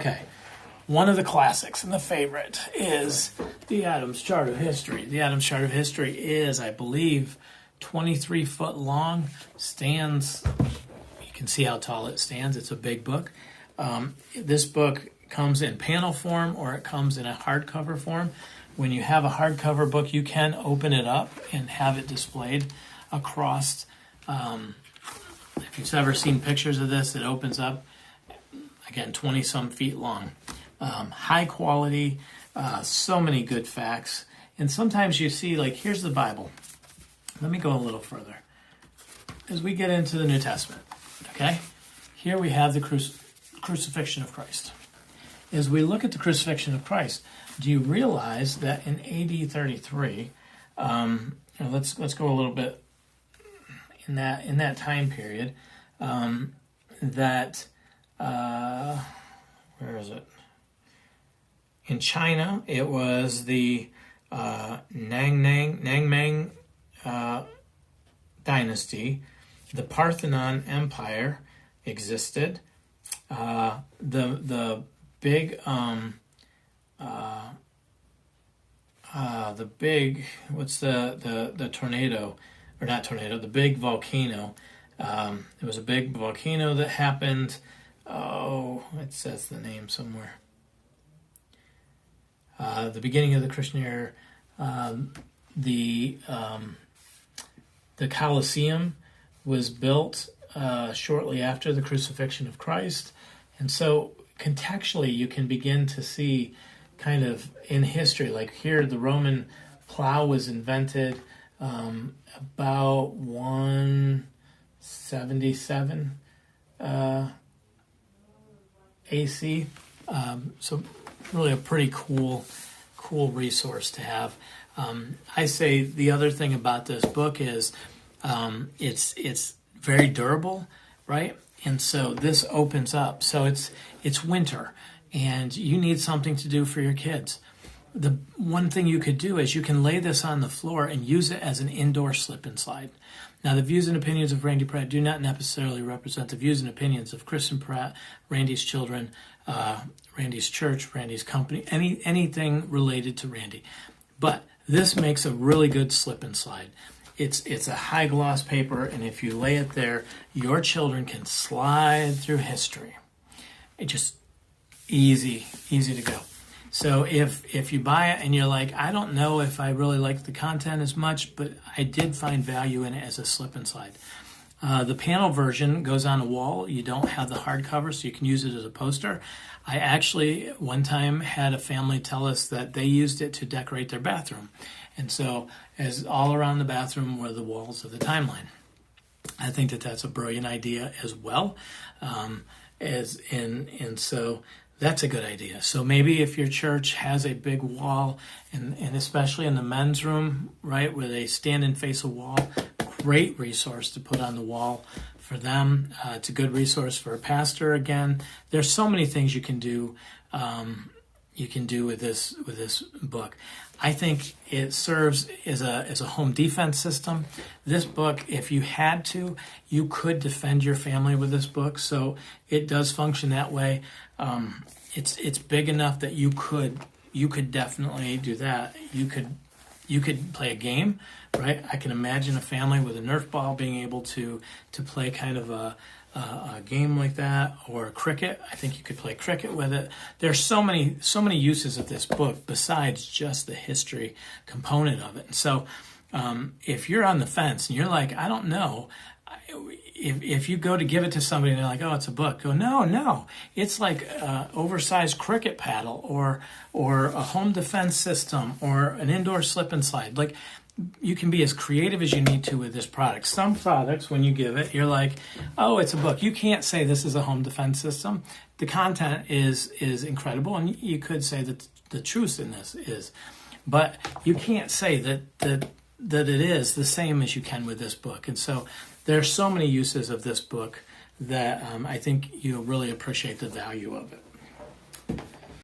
Okay, one of the classics and the favorite is the Adams Chart of History. The Adams Chart of History is, I believe, 23 foot long, stands, you can see how tall it stands, it's a big book. This book comes in panel form or it comes in a hardcover form. When you have a hardcover book, you can open it up and have it displayed across. If you've ever seen pictures of this, it opens up. Again, 20-some feet long. High quality, so many good facts. And sometimes you see, like, here's the Bible. Let me go a little further. As we get into the New Testament, okay? Here we have the crucifixion of Christ. As we look at the crucifixion of Christ, do you realize that in AD 33, let's go a little bit in that time period, where is it? In China, it was the Nangmang dynasty. The Parthenon Empire existed. The big what's the tornado, or not tornado, the big volcano. It was a big volcano that happened. Oh, it says the name somewhere. The beginning of the Christian era, the Colosseum was built shortly after the crucifixion of Christ. And so contextually, you can begin to see kind of in history, like here, the Roman plow was invented about 177 AC. So really a pretty cool resource to have. I say the other thing about this book is it's very durable, right? And so this opens up. So it's winter, and you need something to do for your kids. The one thing you could do is you can lay this on the floor and use it as an indoor slip and slide. Now, the views and opinions of Randy Pratt do not necessarily represent the views and opinions of Kristen Pratt, Randy's children, Randy's church, Randy's company, anything related to Randy. But this makes a really good slip and slide. It's a high gloss paper, and if you lay it there, your children can slide through history. It's just easy to go. So if you buy it and you're like, I don't know if I really like the content as much, but I did find value in it as a slip and slide. The panel version goes on a wall. You don't have the hardcover, so you can use it as a poster. I actually, one time, had a family tell us that they used it to decorate their bathroom. And so, as all around the bathroom were the walls of the timeline. I think that that's a brilliant idea as well. So that's a good idea. So maybe if your church has a big wall, and especially in the men's room, right, where they stand and face a wall, great resource to put on the wall for them. It's a good resource for a pastor. Again, there's so many things you can do. With this book. I think it serves as a home defense system. This book, if you had to, you could defend your family with this book. So it does function that way. It's big enough that you could definitely do that. You could play a game, right? I can imagine a family with a Nerf ball being able to play kind of a game like that, or cricket. I think you could play cricket with it. There's so many uses of this book besides just the history component of it. And so if you're on the fence and you're like, I don't know, if you go to give it to somebody and they're like, oh, it's a book, go, no, it's like an oversized cricket paddle or a home defense system or an indoor slip and slide. Like, you can be as creative as you need to with this product. Some products, when you give it, you're like, oh, it's a book. You can't say this is a home defense system. The content is incredible, and you could say that the truth in this is. But you can't say that it is the same as you can with this book. And so there are so many uses of this book that I think you'll really appreciate the value of it.